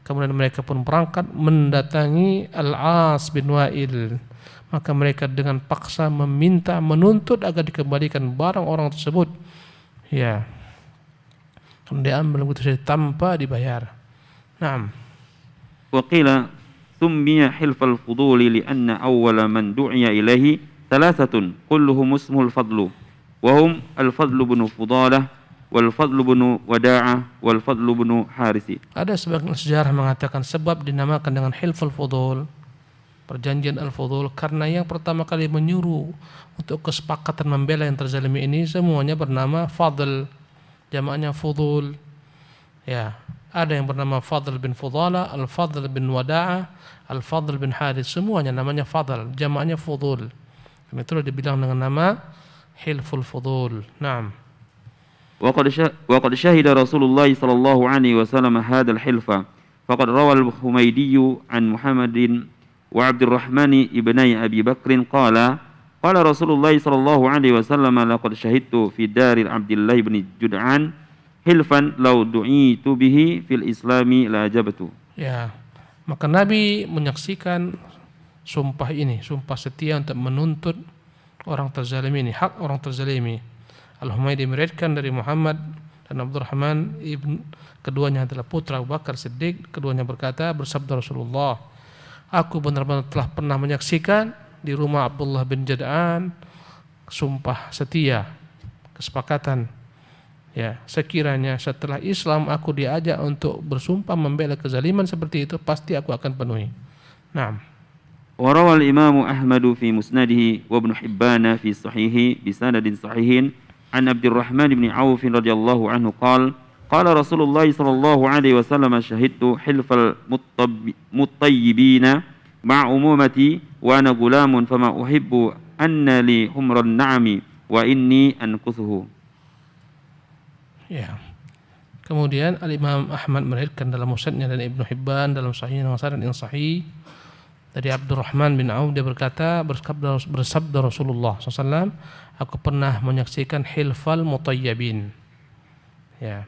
Kemudian mereka pun berangkat mendatangi Al-As bin Wa'il. Maka mereka dengan paksa menuntut agar dikembalikan barang orang tersebut. Ya. Kemudian begitu saja tanpa dibayar. Naam. Waqila summiya hilfal fuduli lianna awwala man du'iya ilaihi thalathatun kulluhum ismuhul fadlu wa hum al-fadlu bin Fudalah wal fadlu bin Wada'ah wal fadlu bin Harisi. Ada sebagian sejarah mengatakan sebab dinamakan dengan hilful fudul, perjanjian al-fudul, karena yang pertama kali menyuruh untuk kesepakatan membela yang terzalimi ini semuanya bernama Fadl, jamaknya Fudul. Ya, ada yang bernama Fadl bin Fudalah, Al-Fadl bin Wada'ah, Al-Fadl bin Haris, semuanya namanya Fadl, jamaknya Fudul. Karena itu dibilang dengan nama Hilful Fudul. Naam. وقد شهد رسول الله صلى الله عليه وسلم هذا الحلف فقد روى الحميدي عن محمد وعبد الرحمن ابني أبي بكر قال رسول الله صلى الله عليه وسلم لقد شهدت في دار عبد الله بن جدعان حلفا لو دعيت به في الإسلام لأجبت. Ya, maka Nabi menyaksikan sumpah ini, sumpah setia untuk menuntut orang terzalimi ini, hak orang terzalimi. Al-Humaydi meriwayatkan dari Muhammad dan Abdurrahman keduanya adalah putra Abu Bakar Siddiq. Keduanya berkata, bersabda Rasulullah, aku benar-benar telah pernah menyaksikan di rumah Abdullah bin Jad'an sumpah setia, kesepakatan. Ya, sekiranya setelah Islam aku diajak untuk bersumpah membela kezaliman seperti itu, pasti aku akan penuhi. Naam. وروى الإمام أحمد في مسنده وابن حبان في صحيحه بسند صحيح عن عبد الرحمن بن عوف رضي الله عنه قال رسول الله صلى الله عليه وسلم شهدت حلف المطيبين مع أمومتي وأنا غلام فما أحب أن لي حمر النعم وإني أنكثه. Ya. Kemudian Al-Imam Ahmad meriwayatkan dalam musnadnya dan Ibnu Hibban dalam sahih yang sahih dari Abdurrahman bin Auf, dia berkata, bersabda Rasulullah SAW, aku pernah menyaksikan hilfal mutayyibin, Ya.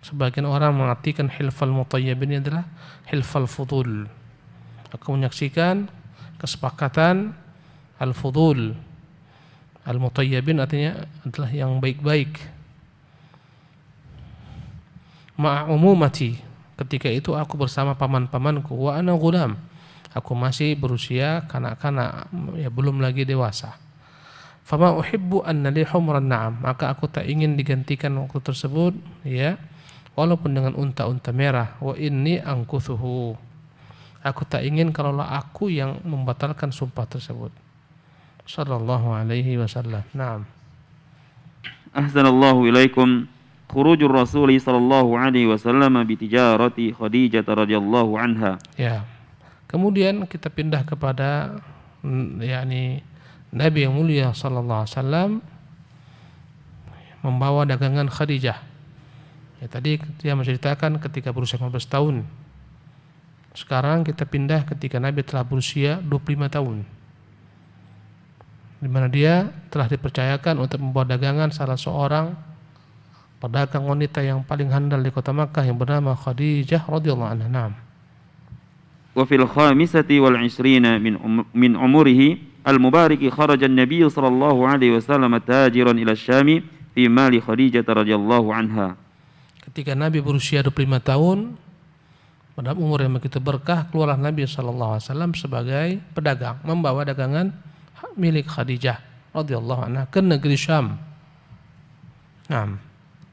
Sebagian orang mengartikan hilfal mutayyibin ini adalah hilfal fudul. Aku menyaksikan kesepakatan al-fudul. Al-mutayyibin artinya adalah yang baik-baik. Ma'umumati, ketika itu aku bersama paman-pamanku, wa ana ghulam, aku masih berusia kanak-kanak, ya belum lagi dewasa. Fama uhibbu anna li humran na'am, maka aku tak ingin digantikan waktu tersebut, ya, walaupun dengan unta-unta merah. Wa inni angkuthuhu, aku tak ingin kalaulah aku yang membatalkan sumpah tersebut. Sallallahu alaihi wasallam. Naam. Ahsanallahu ilaikum. Khurujur Rasul sallallahu alaihi wasallam bi tijarati Khadijah radhiyallahu anha. Ya. Kemudian kita pindah kepada yakni Nabi yang mulia sallallahu alaihi wasallam membawa dagangan Khadijah. Ya, tadi dia menceritakan ketika berusia 15 tahun. Sekarang kita pindah ketika Nabi telah berusia 25 tahun. Di mana dia telah dipercayakan untuk membawa dagangan salah seorang pedagang wanita yang paling handal di kota Makkah yang bernama Khadijah radhiyallahu anha. Naam. Wa fil khamisati wal 'ishrina min umurihi al-mubariki kharaja an-nabiy sallallahu alaihi wasallam tajiran ila asy-Syam fi mali Khadijah radhiyallahu anha. Ketika Nabi berusia 25 tahun pada umur yang begitu berkah, keluarlah Nabi sallallahu alaihi wasallam sebagai pedagang, membawa dagangan milik Khadijah radhiyallahu anha ke negeri Syam. Naam.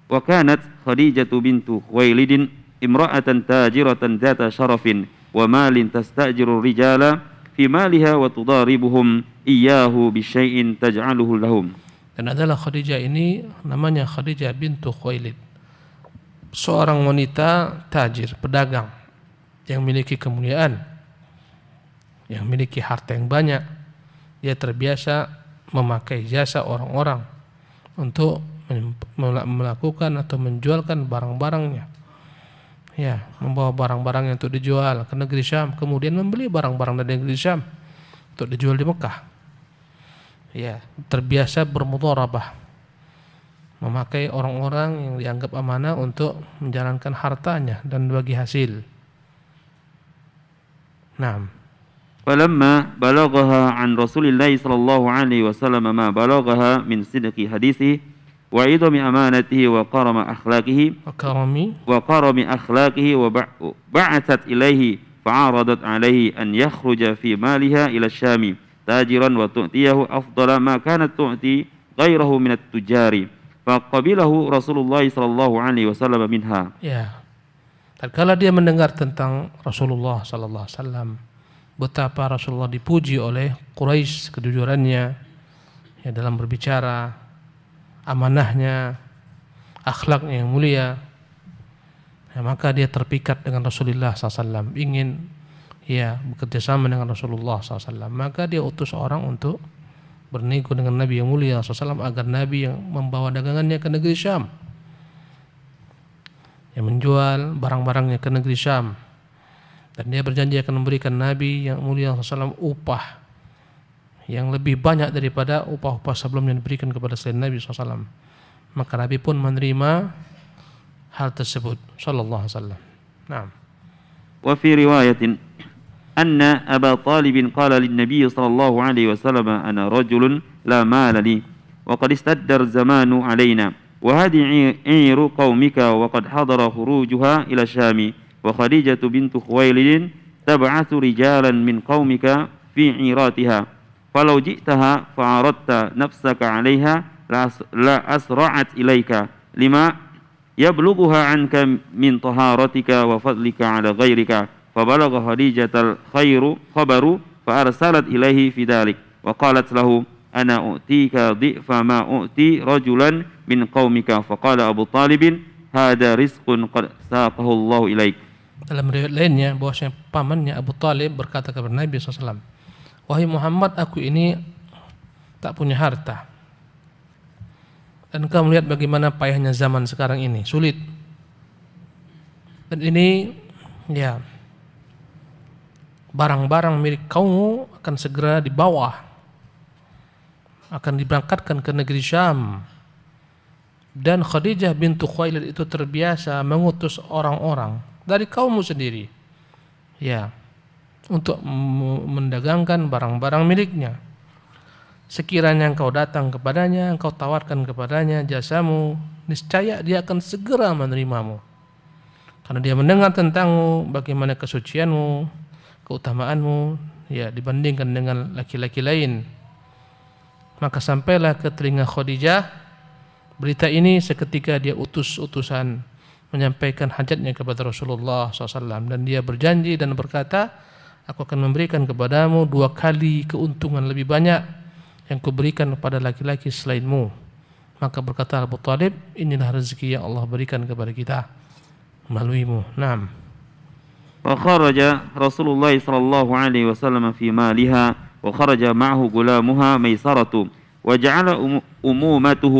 Wa kanat Khadijah bintu Khuwailid imra'atan tajiratan dzata syarafin wa malin tastajiru rijala fi maliha wa tudaribuhum iyyahu bi syai'in taj'aluhu lahum. Dan adalah Khadijah ini namanya Khadijah bintu Khuwailid, seorang wanita tajir, pedagang yang memiliki kemuliaan, yang memiliki harta yang banyak. Dia terbiasa memakai jasa orang-orang untuk melakukan atau menjualkan barang-barangnya. Ya, membawa barang-barang yang untuk dijual ke negeri Syam, kemudian membeli barang-barang dari negeri Syam untuk dijual di Mekah. Ya, terbiasa bermudharabah, memakai orang-orang yang dianggap amanah untuk menjalankan hartanya dan bagi hasil. Naam. فلما بلغها عن رسول الله صلى الله عليه وسلم ما بلغها من صدق حديثه وعظم أمانته وكرم أخلاقه وبعثت إليه فعرضت عليه أن يخرج في مالها إلى الشام تاجرا وتؤتيه أفضل ما كانت تؤتي غيره من التجار فقبله رسول الله صلى الله عليه وسلم منها. Ya. Tatkala dia mendengar tentang Rasulullah sallallahu alaihi wasallam, betapa Rasulullah dipuji oleh Quraisy kejujurannya ya dalam berbicara, amanahnya, akhlaknya yang mulia. Ya, maka dia terpikat dengan Rasulullah SAW, ingin ya bekerja sama dengan Rasulullah SAW. Maka dia utus orang untuk bernego dengan Nabi yang mulia SAW agar Nabi yang membawa dagangannya ke negeri Syam, yang menjual barang-barangnya ke negeri Syam. Dan dia berjanji akan memberikan Nabi yang mulia SAW upah yang lebih banyak daripada upah-upah sebelumnya diberikan kepada selain Nabi SAW. Maka Nabi pun menerima hal tersebut sallallahu alaihi wasallam. Naam. Wa fi riwayatin anna Aba Talib qala lin-nabiy sallallahu alaihi wasallam ana rajulun la mala li wa qad istaddar zamanu alaina wa hadhihi 'iru qaumika wa qad hadara khurujuha ila Syami wa Khadijah bintu Khuwailid tab'athu rijalan min qaumika fi 'iratiha falau ji'taha fa'aradta nafsaka 'alayha la asra'at ilayka lima yablughuha 'anka min taharatika wa fadlika 'ala ghairika fabalagha Khadijatal khairu khabaru fa arsalat ilayhi fi dhalik wa qalat lahu ana u'tika dhi'fa ma u'ti rajulan min qaumika faqala Abu Talib hada rizqun qad saqahu Allah ilaik. Dalam riwayat lainnya bahwasanya pamannya Abu Talib berkata kepada Nabi SAW, wahai Muhammad, aku ini tak punya harta, dan kau melihat bagaimana payahnya zaman sekarang ini, sulit. Dan ini ya barang-barang milik kaummu akan segera dibawa, akan diberangkatkan ke negeri Syam. Dan Khadijah bintu Khuwailid itu terbiasa mengutus orang-orang dari kaummu sendiri, ya, untuk mendagangkan barang-barang miliknya. Sekiranya engkau datang kepadanya, engkau tawarkan kepadanya jasamu, niscaya dia akan segera menerimamu. Karena dia mendengar tentangmu, bagaimana kesucianmu, keutamaanmu, ya, dibandingkan dengan laki-laki lain. Maka sampailah ke telinga Khadijah berita ini seketika dia utus utusan menyampaikan hajatnya kepada Rasulullah SAW, dan dia berjanji dan berkata, aku akan memberikan kepadamu 2 kali keuntungan lebih banyak yang kuberikan kepada laki-laki selainmu. Maka berkata Abu Talib, inilah rezeki yang Allah berikan kepada kita melaluimu. Naam. فخرج رسول الله صلى الله عليه وسلم في مالها وخرج معه غلامها ميسرة وجعل أمومته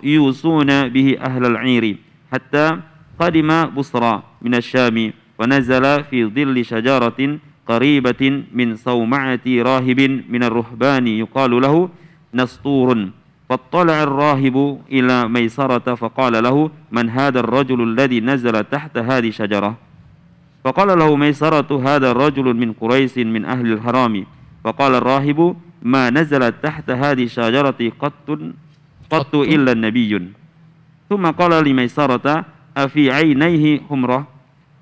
يوصون به أهل العير حتى قدم بصرى من الشام ونزل في ظل شجرة قريبة من صومعة راهب من الرهبان يقال له نسطور فاطلع الراهب إلى ميسرة فقال له من هذا الرجل الذي نزل تحت هذه الشجرة فقال له ميسرة هذا الرجل من قريش من أهل الحرام فقال الراهب ما نزل تحت هذه الشجرة قط إلا النبي ثم قال لميسرة أفي عينيه حمرة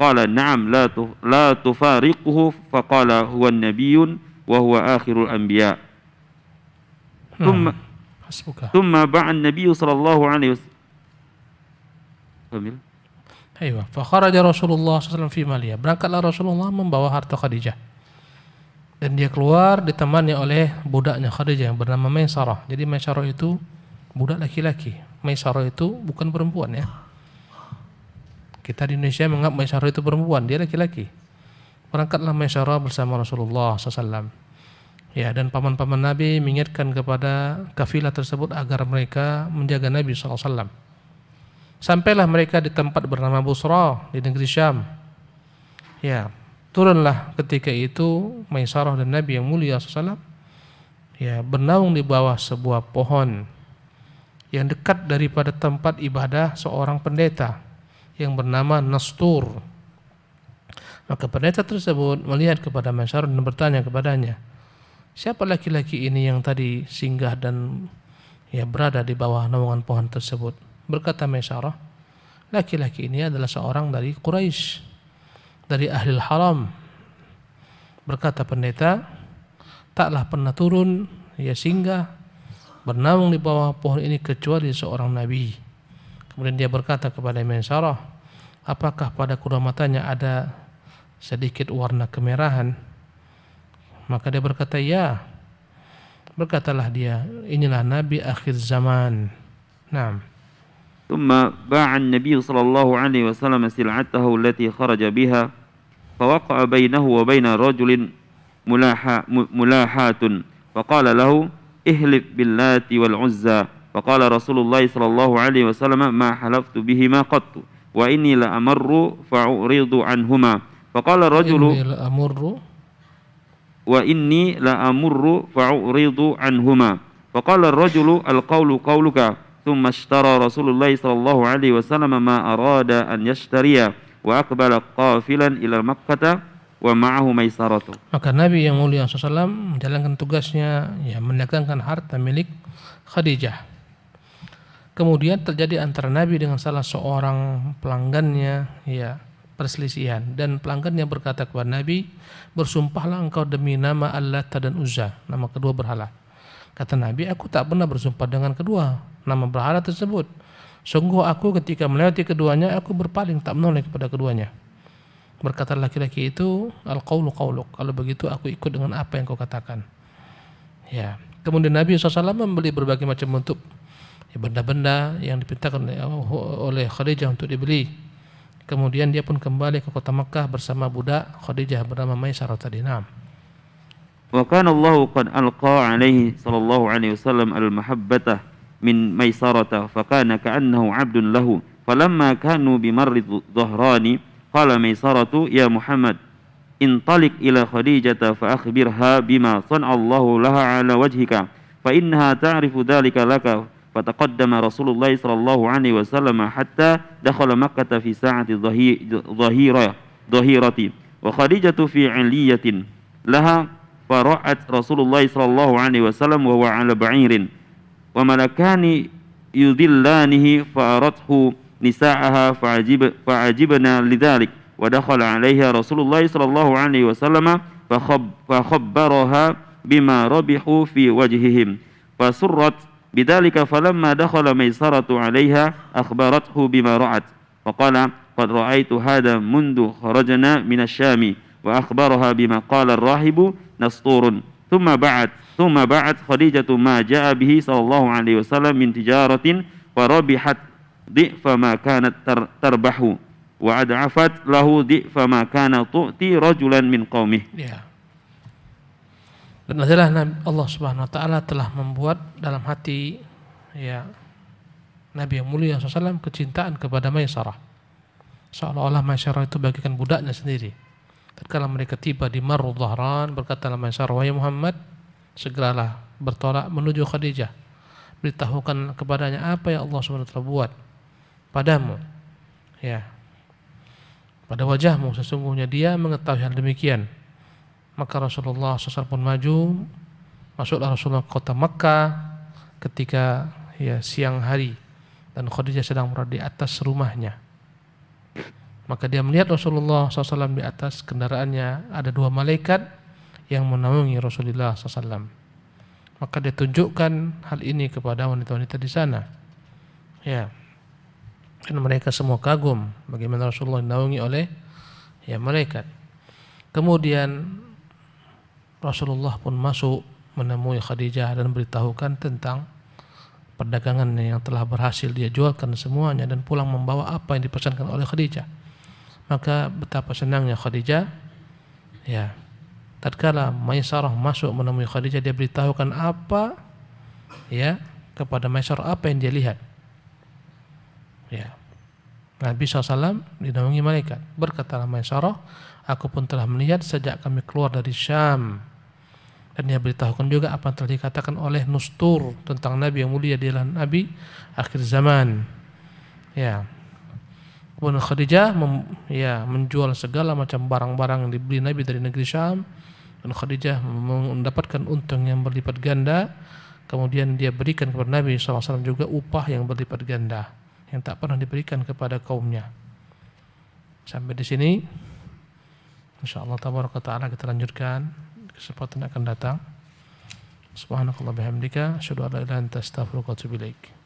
قال نعم لا تفارقه فقال هو النبي وهو آخر الأنبياء ثم باع النبي صلى الله عليه وسلم Fakharaja Rasulullah SAW fi maliha. Berangkatlah Rasulullah membawa harta Khadijah. Dan dia keluar ditemani oleh budaknya Khadijah yang bernama Maisarah. Jadi Maisarah itu budak laki-laki. Maisarah itu bukan perempuan, ya. Kita di Indonesia menganggap Maisarah itu perempuan, dia laki-laki. Berangkatlah Maisarah bersama Rasulullah SAW. Ya, dan paman-paman Nabi mengingatkan kepada kafilah tersebut agar mereka menjaga Nabi SAW. Sampailah mereka di tempat bernama Busra di negeri Syam. Ya, turunlah ketika itu Maisarah dan Nabi yang mulia SAW, ya, bernaung di bawah sebuah pohon yang dekat daripada tempat ibadah seorang pendeta yang bernama Nastur. Maka pendeta tersebut melihat kepada Maisarah dan bertanya kepadanya, siapa laki-laki ini yang tadi singgah dan, ya, berada di bawah naungan pohon tersebut? Berkata Maisarah, laki-laki ini adalah seorang dari Quraisy, dari Ahlil Haram. Berkata pendeta, taklah pernah turun, ya, singgah bernaung di bawah pohon ini kecuali seorang Nabi. Kemudian dia berkata kepada Maisarah, apakah pada kedua matanya ada sedikit warna kemerahan? Maka dia berkata, ya. Berkatalah dia, inilah Nabi akhir zaman. Naam. ثم باع النبي صلى الله عليه وسلم سلعته التي خرج بها فوقع بينه وبين رجل ملاحات فقال له احلف باللات والعزى فقال رسول الله صلى الله عليه وسلم ما حلفت بهما قط وإني لأمر فأعرض عنهما فقال الرجل وإني لأمر فأعرض عنهما فقال الرجل القول قولك ثم اشترى رسول الله صلى الله عليه وسلم ما أراد أن يشتري وأقبل قافلا إلى مكة ومعه ميسرة. Maka Nabi yang mulia SAW menjalankan tugasnya, ya, mendagangkan harta milik Khadijah. Kemudian terjadi antara Nabi dengan salah seorang pelanggannya, ya, perselisihan, dan pelanggannya berkata kepada Nabi, bersumpahlah engkau demi nama Al-Lat dan Uzza, nama kedua berhala. Kata Nabi, aku tak pernah bersumpah dengan kedua nama berhala tersebut. Sungguh aku ketika melewati keduanya, aku berpaling tak menoleh kepada keduanya. Berkata laki-laki itu, al-qawlu qawluk, kalau begitu aku ikut dengan apa yang kau katakan. Ya. Kemudian Nabi SAW membeli berbagai macam bentuk, ya, benda-benda yang diperintahkan oleh Khadijah untuk dibeli. Kemudian dia pun kembali ke kota Makkah bersama budak Khadijah bernama Maisarah tadi. Naam. وكان الله قد ألقى عليه صلى الله عليه وسلم المحبة من ميسرة فكان كأنه عبد له فلما كانوا بمر ظهران قال ميسرة يا محمد انطلق إلى خديجة فأخبرها بما صنع الله لها على وجهك فإنها تعرف ذلك لك فتقدم رسول الله صلى الله عليه وسلم حتى دخل مكة في ساعة ظهيرة وخديجة في علية لها فرأت رسول الله صلى الله عليه وسلم وهو على بعير وملكان يذلانه فأرته نساءها فعجبنا لذلك ودخل عليها رسول الله صلى الله عليه وسلم فخبرها بما ربحوا في وجههم فسرت بذلك فلما دخل ميسرة عليها أخبرته بما رأت فقال قد رأيت هذا منذ خرجنا من الشام وأخبرها بما قال الراهب نسطور ثم بعد خديجة ما جاء به صلى الله عليه وسلم من تجارة فربحت ضعف ما كانت تربح وأضعفت له ضعف ما كان تؤتي رجلا من قومه. Ya. Dan adalah Allah Subhanahu wa taala telah membuat dalam hati ya Nabi yang mulia SAW kecintaan kepada Maisarah. Seolah-olah Maisarah itu bagikan budaknya sendiri. Tatkala mereka tiba di Marru Dhahran, berkatalah Maisarah, "Wahai Muhammad, segeralah bertolak menuju Khadijah. Beritahukan kepadanya apa yang Allah Subhanahu wa taala buat padamu." Ya. Pada wajahmu sesungguhnya dia mengetahui hal demikian. Maka Rasulullah SAW pun maju, masuklah Rasulullah ke kota Makkah ketika ya siang hari dan Khadijah sedang berada di atas rumahnya. Maka dia melihat Rasulullah SAW di atas kendaraannya ada 2 malaikat yang menaungi Rasulullah SAW. Maka dia tunjukkan hal ini kepada wanita-wanita di sana. Ya, dan mereka semua kagum bagaimana Rasulullah dinaungi oleh ya malaikat. Kemudian Rasulullah pun masuk menemui Khadijah dan beritahukan tentang perdagangannya yang telah berhasil dia jualkan semuanya dan pulang membawa apa yang dipesankan oleh Khadijah. Maka betapa senangnya Khadijah. Ya, tatkala Maisarah masuk menemui Khadijah, dia beritahukan apa ya kepada Maisarah apa yang dia lihat. Ya, Nabi SAW dinaungi malaikat. Berkatalah Maisarah, aku pun telah melihat sejak kami keluar dari Syam. Dan dia beritahukan juga apa yang telah dikatakan oleh Nustur tentang Nabi yang mulia, dia adalah Nabi akhir zaman. Ya. Kemudian Khadijah menjual segala macam barang-barang yang dibeli Nabi dari negeri Syam, dan Khadijah mendapatkan untung yang berlipat ganda. Kemudian dia berikan kepada Nabi SAW juga upah yang berlipat ganda yang tak pernah diberikan kepada kaumnya. Sampai di sini insyaallah tabaraka taala kita lanjutkan kesempatan akan datang. Subhanakallah bihamdika asyhadu an la ilaha illa anta astaghfiruka wa atubu ilaik.